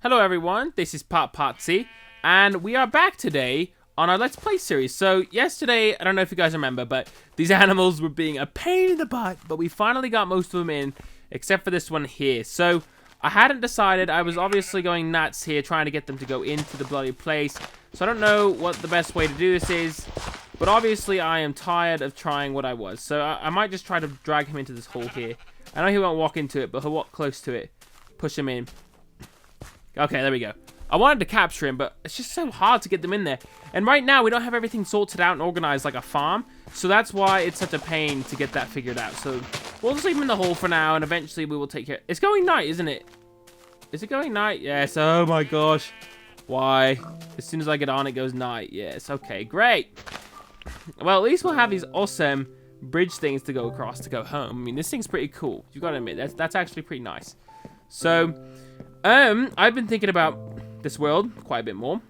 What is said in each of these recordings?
Hello everyone, this is Potsy, and we are back today on our Let's Play series. So yesterday, I don't know if you guys remember, but these animals were being a pain in the butt, but we finally got most of them in, except for this one here. So I hadn't decided, I was obviously going nuts here, trying to get them to go into the bloody place. So I don't know what the best way to do this is, but obviously I am tired of trying what I was. So I might just try to drag him into this hole here. I know he won't walk into it, but he'll walk close to it, push him in. Okay, there we go. I wanted to capture him, but it's just so hard to get them in there. And right now, we don't have everything sorted out and organized like a farm. So that's why it's such a pain to get that figured out. So we'll just leave him in the hole for now, and eventually we will take care. It's going night, isn't it? Is it going night? Yes. Oh my gosh. Why? As soon as I get on, it goes night. Yes. Okay, great. Well, at least we'll have these awesome bridge things to go across to go home. I mean, this thing's pretty cool. You've got to admit, that's actually pretty nice. So I've been thinking about this world quite a bit more,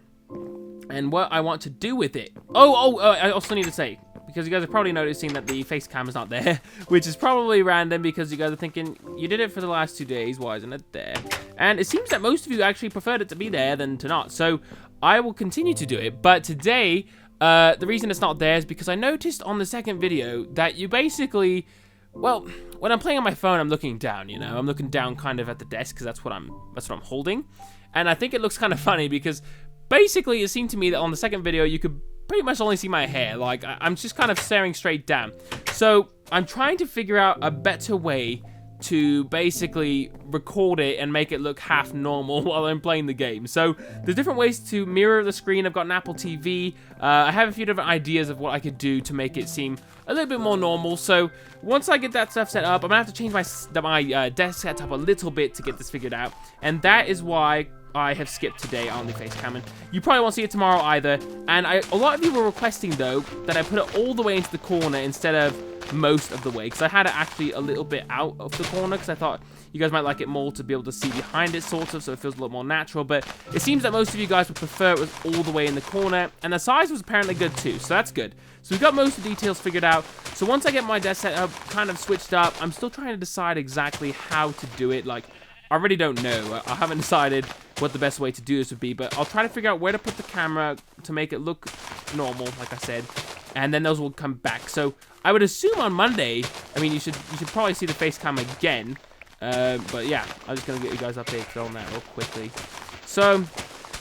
and what I want to do with it. I also need to say, because you guys are probably noticing that the face cam is not there, which is probably random because you guys are thinking, you did it for the last 2 days, why isn't it there? And it seems that most of you actually preferred it to be there than to not, so I will continue to do it. But today, the reason it's not there is because I noticed on the second video that you basically... Well, when I'm playing on my phone, I'm looking down, you know? I'm looking down kind of at the desk because that's what I'm holding. And I think it looks kind of funny because basically it seemed to me that on the second video, you could pretty much only see my hair. Like, I'm just kind of staring straight down. So I'm trying to figure out a better way to basically record it and make it look half normal while I'm playing the game. So there's different ways to mirror the screen. I've got an Apple TV. I have a few different ideas of what I could do to make it seem a little bit more normal. So once I get that stuff set up, I'm gonna have to change my desk setup a little bit to get this figured out. And that is why I have skipped today on the face cam, and you probably won't see it tomorrow either. And a lot of you were requesting though that I put it all the way into the corner instead of most of the way, because I had it actually a little bit out of the corner because I thought you guys might like it more to be able to see behind it, sort of, so it feels a lot more natural. But it seems that most of you guys would prefer it was all the way in the corner, and the size was apparently good too, so that's good. So we've got most of the details figured out. So once I get my desk set up, kind of switched up, I'm still trying to decide exactly how to do it. Like, I really don't know. I haven't decided what the best way to do this would be, but I'll try to figure out where to put the camera to make it look normal, like I said, and then those will come back. So I would assume on Monday, I mean, you should probably see the face cam again, but yeah, I'm just going to get you guys updated on that real quickly. So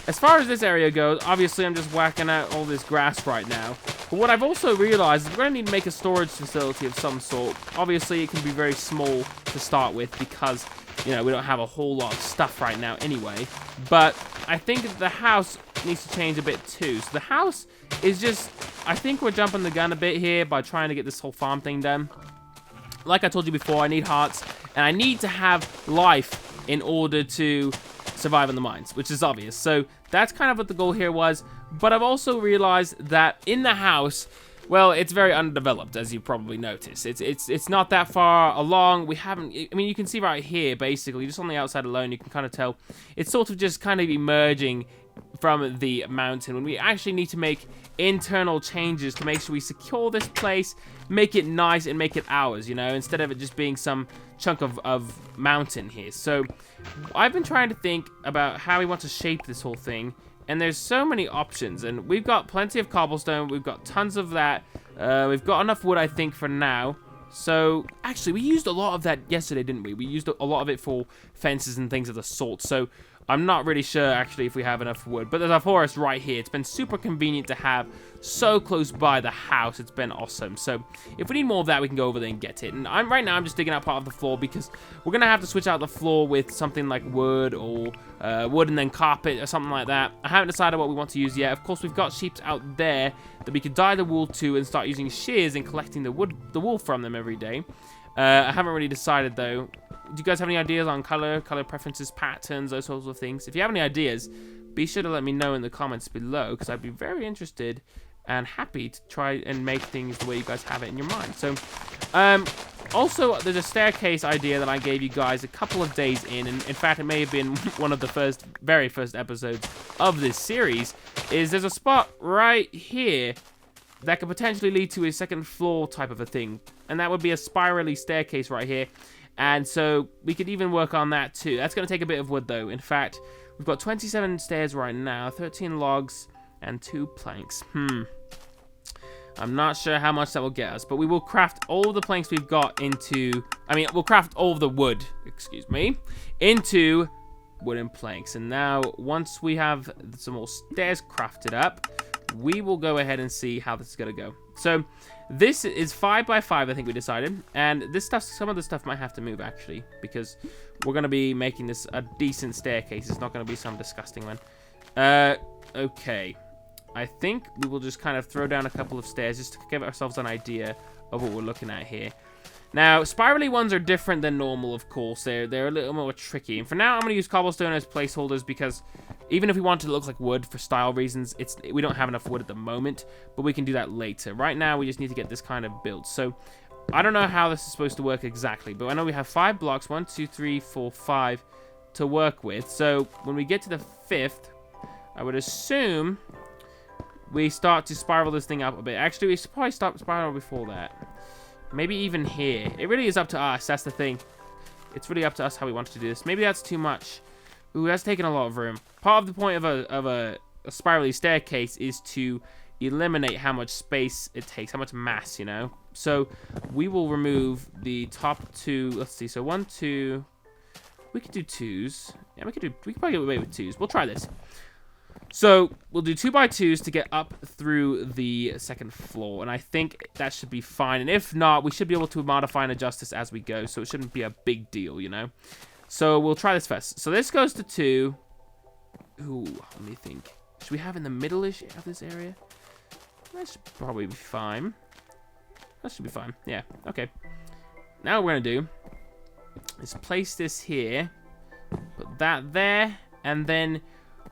as far as this area goes, obviously I'm just whacking out all this grass right now. But what I've also realized is we're going to need to make a storage facility of some sort. Obviously, it can be very small to start with because, you know, we don't have a whole lot of stuff right now anyway. But I think the house needs to change a bit too. So the house is just... I think we're jumping the gun a bit here by trying to get this whole farm thing done. Like I told you before, I need hearts, and I need to have life in order to survive in the mines, which is obvious. So that's kind of what the goal here was. But I've also realized that in the house, well, it's very undeveloped, as you probably noticed. It's not that far along. We haven't... I mean, you can see right here, basically, just on the outside alone, you can kind of tell it's sort of just kind of emerging from the mountain when we actually need to make internal changes to make sure we secure this place, make it nice, and make it ours, you know, instead of it just being some chunk of mountain here. So I've been trying to think about how we want to shape this whole thing, and there's so many options, and we've got plenty of cobblestone, we've got tons of that, we've got enough wood, I think, for now. So actually, we used a lot of that yesterday, didn't we? We used a lot of it for fences and things of the sort, so I'm not really sure, actually, if we have enough wood. But there's a forest right here. It's been super convenient to have so close by the house. It's been awesome. So if we need more of that, we can go over there and get it. And right now, I'm just digging out part of the floor because we're going to have to switch out the floor with something like wood or wood and then carpet or something like that. I haven't decided what we want to use yet. Of course, we've got sheep out there that we could dye the wool to and start using shears and collecting the wool from them every day. I haven't really decided, though. Do you guys have any ideas on color preferences, patterns, those sorts of things? If you have any ideas, be sure to let me know in the comments below, because I'd be very interested and happy to try and make things the way you guys have it in your mind. So, also, there's a staircase idea that I gave you guys a couple of days in, and in fact, it may have been one of the very first episodes of this series, is there's a spot right here that could potentially lead to a second floor type of a thing, and that would be a spirally staircase right here. And so we could even work on that too. That's going to take a bit of wood though. In fact, We've got 27 stairs right now, 13 logs, and 2 planks. I'm not sure how much that will get us, but we will craft all the planks we've got into... we'll craft all of the wood, excuse me, into wooden planks. And now, once we have some more stairs crafted up, we will go ahead and see how this is going to go. So, this is 5 by 5, I think we decided. And this stuff, some of the stuff might have to move, actually, because we're going to be making this a decent staircase. It's not going to be some disgusting one. Okay. I think we will just kind of throw down a couple of stairs just to give ourselves an idea of what we're looking at here. Now, spirally ones are different than normal, of course. They're a little more tricky. And for now, I'm going to use cobblestone as placeholders because even if we want it to look like wood for style reasons, we don't have enough wood at the moment, but we can do that later. Right now, we just need to get this kind of built. So, I don't know how this is supposed to work exactly, but I know we have 5 blocks, 1, 2, 3, 4, 5 to work with. So, when we get to the 5th, I would assume... we start to spiral this thing up a bit. Actually, we should probably start spiral before that. Maybe even here. It really is up to us. That's the thing. It's really up to us how we want to do this. Maybe that's too much. Ooh, that's taking a lot of room. Part of the point of a spirally staircase is to eliminate how much space it takes, how much mass, you know? So, we will remove the top 2. Let's see. So, 1, 2. We could do 2s. Yeah, we could probably get away with 2s. We'll try this. So, we'll do 2 by 2s to get up through the 2nd floor, and I think that should be fine. And if not, we should be able to modify and adjust this as we go, so it shouldn't be a big deal, you know? So, we'll try this first. So, this goes to 2. Ooh, let me think. Should we have in the middle-ish of this area? That should probably be fine. That should be fine. Yeah, okay. Now what we're going to do is place this here, put that there, and then...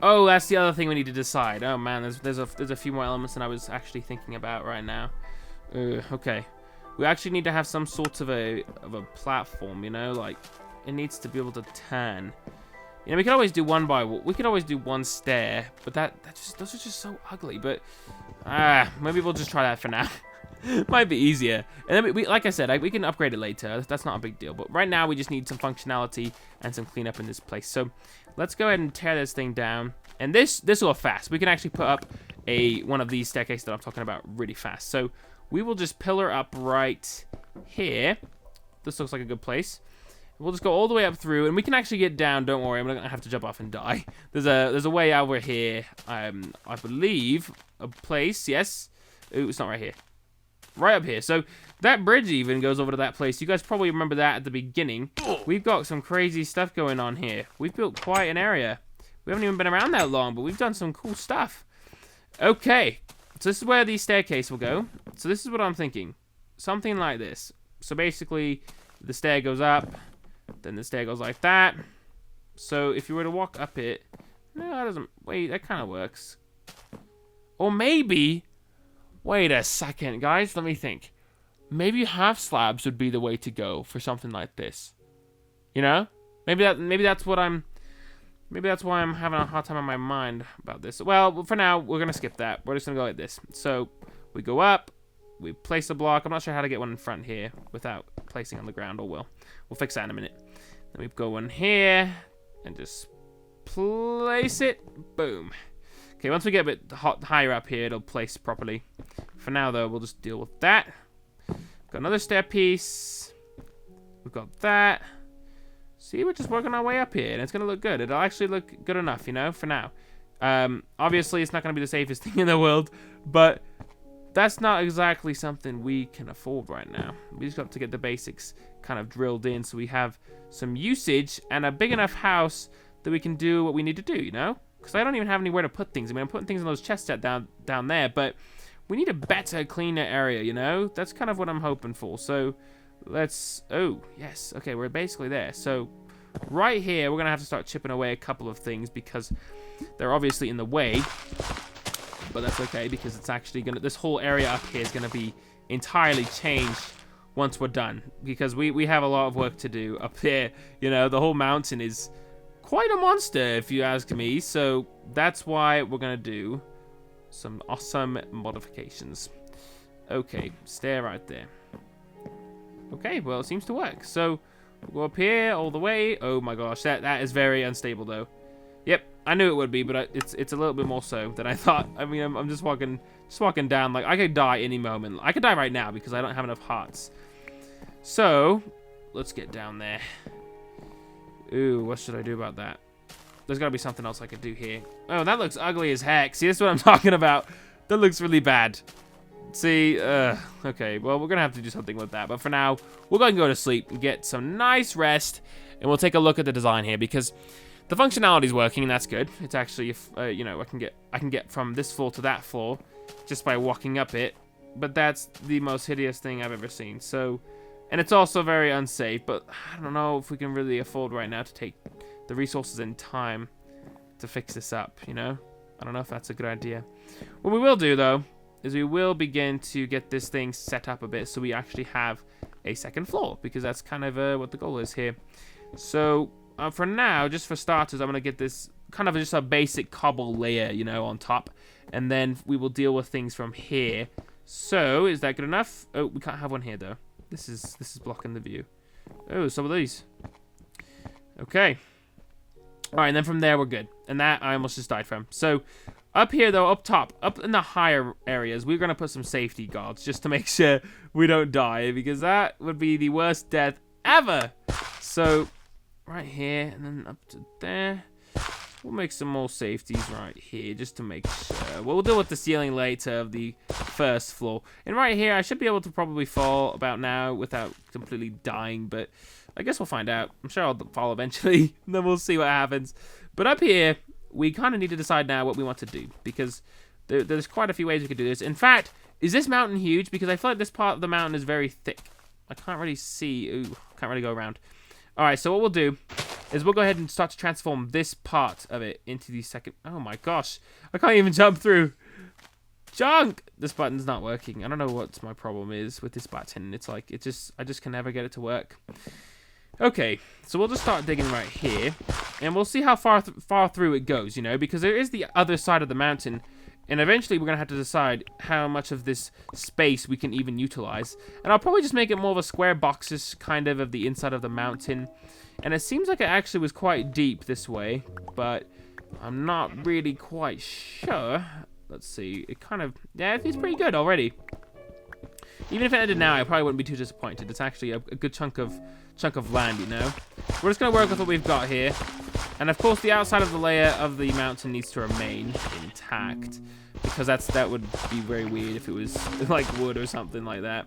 oh, that's the other thing we need to decide. Oh man, there's a few more elements than I was actually thinking about right now. Okay, we actually need to have some sort of a platform, you know, like it needs to be able to turn. You know, we could always do one stair, but those are just so ugly. But maybe we'll just try that for now. Might be easier. And then we like I said, we can upgrade it later. That's not a big deal. But right now we just need some functionality and some cleanup in this place. So let's go ahead and tear this thing down. And this will go fast. We can actually put up one of these staircases that I'm talking about really fast. So we will just pillar up right here. This looks like a good place. We'll just go all the way up through, and we can actually get down. Don't worry, I'm not gonna have to jump off and die. There's a way over here. I believe a place. Yes. Ooh, it's not right here. Right up here. So that bridge even goes over to that place. You guys probably remember that at the beginning. We've got some crazy stuff going on here. We've built quite an area. We haven't even been around that long, but we've done some cool stuff. Okay. So this is where the staircase will go. So this is what I'm thinking. Something like this. So basically, the stair goes up. Then the stair goes like that. So if you were to walk up it... no, that doesn't... wait, that kind of works. Or maybe... wait a second, guys. Let me think. Maybe half slabs would be the way to go for something like this. You know? Maybe that's what I'm... maybe that's why I'm having a hard time in my mind about this. Well, for now, we're going to skip that. We're just going to go like this. So, we go up. We place a block. I'm not sure how to get one in front here without placing on the ground. Oh, well. We'll fix that in a minute. Then we go in here and just place it. Boom. Okay, once we get a bit higher up here, it'll place properly. For now, though, we'll just deal with that. Got another stair piece. We've got that. See, we're just working our way up here, and it's going to look good. It'll actually look good enough, you know, for now. Obviously, it's not going to be the safest thing in the world, but that's not exactly something we can afford right now. We just got to get the basics kind of drilled in so we have some usage and a big enough house that we can do what we need to do, you know? Because I don't even have anywhere to put things. I mean, I'm putting things in those chests down there, but we need a better, cleaner area, you know? That's kind of what I'm hoping for. So let's... oh, yes. Okay, we're basically there. So right here, we're going to have to start chipping away a couple of things because they're obviously in the way. But that's okay because it's actually going to... this whole area up here is going to be entirely changed once we're done. Because we have a lot of work to do up here. You know, the whole mountain is quite a monster, if you ask me. So that's why we're going to do some awesome modifications. Okay, stay right there. Okay, well, it seems to work. So we'll go up here all the way. Oh my gosh, that is very unstable, though. Yep, I knew it would be, but it's a little bit more so than I thought. I mean, I'm just walking down. Like, I could die any moment. I could die right now because I don't have enough hearts. So, let's get down there. Ooh, what should I do about that? There's got to be something else I could do here. Oh, that looks ugly as heck. See, that's what I'm talking about. That looks really bad. See, okay, well, we're going to have to do something with that. But for now, we'll go ahead and go to sleep and get some nice rest. And we'll take a look at the design here because the functionality is working, and that's good. It's actually, you know, I can get from this floor to that floor just by walking up it. But that's the most hideous thing I've ever seen. So, and it's also very unsafe. But I don't know if we can really afford right now to take the resources and time to fix this up, you know? I don't know if that's a good idea. What we will do, though, is we will begin to get this thing set up a bit so we actually have a second floor, because that's kind of what the goal is here. So for now, just for starters, I'm going to get this kind of just a basic cobble layer, you know, on top, and then we will deal with things from here. So is that good enough? Oh, we can't have one here though. This is blocking the view. Oh, some of these. Okay. All right, and then from there we're good. And that I almost just died from. So up here, though, up top, up in the higher areas, we're going to put some safety guards just to make sure we don't die, because that would be the worst death ever. So right here, and then up to there. We'll make some more safeties right here just to make sure. We'll deal with the ceiling later of the first floor. And right here, I should be able to probably fall about now without completely dying, but I guess we'll find out. I'm sure I'll fall eventually, and then we'll see what happens. But up here, we kind of need to decide now what we want to do, because there's quite a few ways we could do this. In fact, is this mountain huge? Because I feel like this part of the mountain is very thick. I can't really see. Ooh, can't really go around. All right, so what we'll do is we'll go ahead and start to transform this part of it into the second. Oh my gosh, I can't even jump through. Junk! This button's not working. I don't know what my problem is with this button. It's like, I just can never get it to work. Okay, so we'll just start digging right here, and we'll see how far through it goes, you know, because there is the other side of the mountain, and eventually we're going to have to decide how much of this space we can even utilize. And I'll probably just make it more of a square boxes kind of the inside of the mountain. And it seems like it actually was quite deep this way, but I'm not really quite sure. Let's see, it kind of, yeah, it's pretty good already. Even if it ended now, I probably wouldn't be too disappointed. It's actually a good chunk of land, you know. We're just going to work with what we've got here. And of course, the outside of the layer of the mountain needs to remain intact, because that would be very weird if it was like wood or something like that.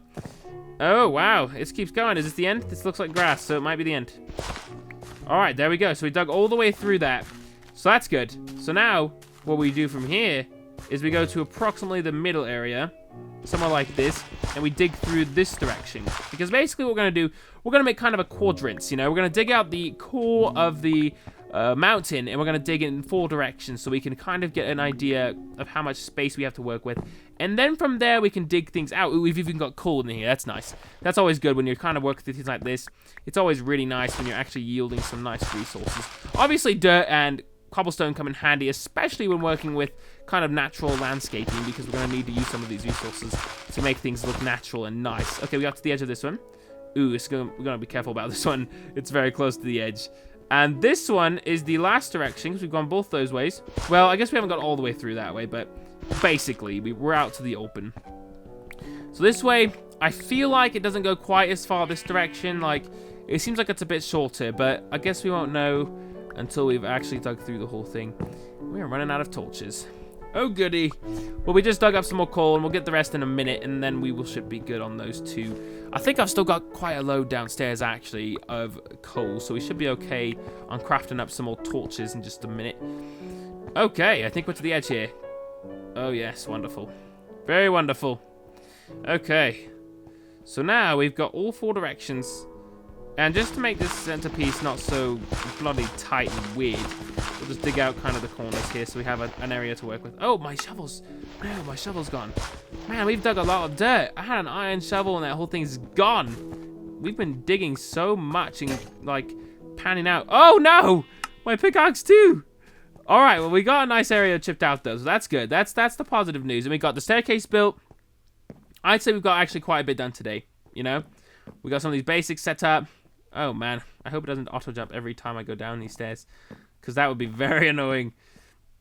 Oh, wow. It keeps going. Is this the end? This looks like grass, so it might be the end. All right, there we go. So we dug all the way through that. So that's good. So now what we do from here is we go to approximately the middle area, somewhere like this, and we dig through this direction. Because basically what we're going to do, we're going to make kind of a quadrant, you know. We're going to dig out the core of the mountain, and we're going to dig in 4 directions so we can kind of get an idea of how much space we have to work with. And then from there, we can dig things out. Ooh, we've even got coal in here. That's nice. That's always good when you're kind of working through things like this. It's always really nice when you're actually yielding some nice resources. Obviously, dirt and cobblestone come in handy, especially when working with kind of natural landscaping, because we're going to need to use some of these resources to make things look natural and nice. Okay, we got to the edge of this one. Ooh, we're going to be careful about this one. It's very close to the edge. And this one is the last direction, because we've gone both those ways. Well, I guess we haven't got all the way through that way, but basically, we're out to the open. So this way, I feel like it doesn't go quite as far this direction. Like, it seems like it's a bit shorter, but I guess we won't know until we've actually dug through the whole thing. We're running out of torches. Oh, goody. Well, we just dug up some more coal, and we'll get the rest in a minute, and then we should be good on those 2. I think I've still got quite a load downstairs, actually, of coal, so we should be okay on crafting up some more torches in just a minute. Okay, I think we're to the edge here. Oh, yes, wonderful. Very wonderful. Okay. So now we've got all 4 directions. And just to make this centerpiece not so bloody tight and weird, we'll just dig out kind of the corners here so we have an area to work with. Oh, my shovels. No, my shovel's gone. Man, we've dug a lot of dirt. I had an iron shovel and that whole thing's gone. We've been digging so much and, like, panning out. Oh, no! My pickaxe, too! All right, well, we got a nice area chipped out, though, so that's good. That's the positive news. And we got the staircase built. I'd say we've got actually quite a bit done today, you know? We got some of these basics set up. Oh, man. I hope it doesn't auto-jump every time I go down these stairs, because that would be very annoying.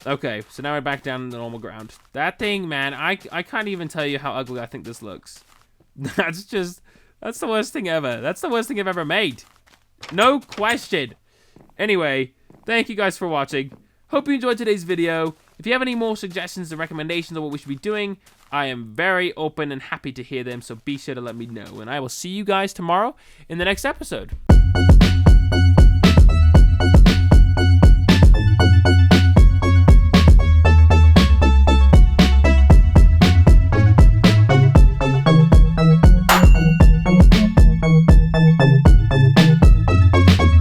Okay, so now we're back down on the normal ground. That thing, man, I can't even tell you how ugly I think this looks. That's the worst thing ever. That's the worst thing I've ever made. No question. Anyway, thank you guys for watching. Hope you enjoyed today's video. If you have any more suggestions and recommendations of what we should be doing, I am very open and happy to hear them, so be sure to let me know. And I will see you guys tomorrow in the next episode.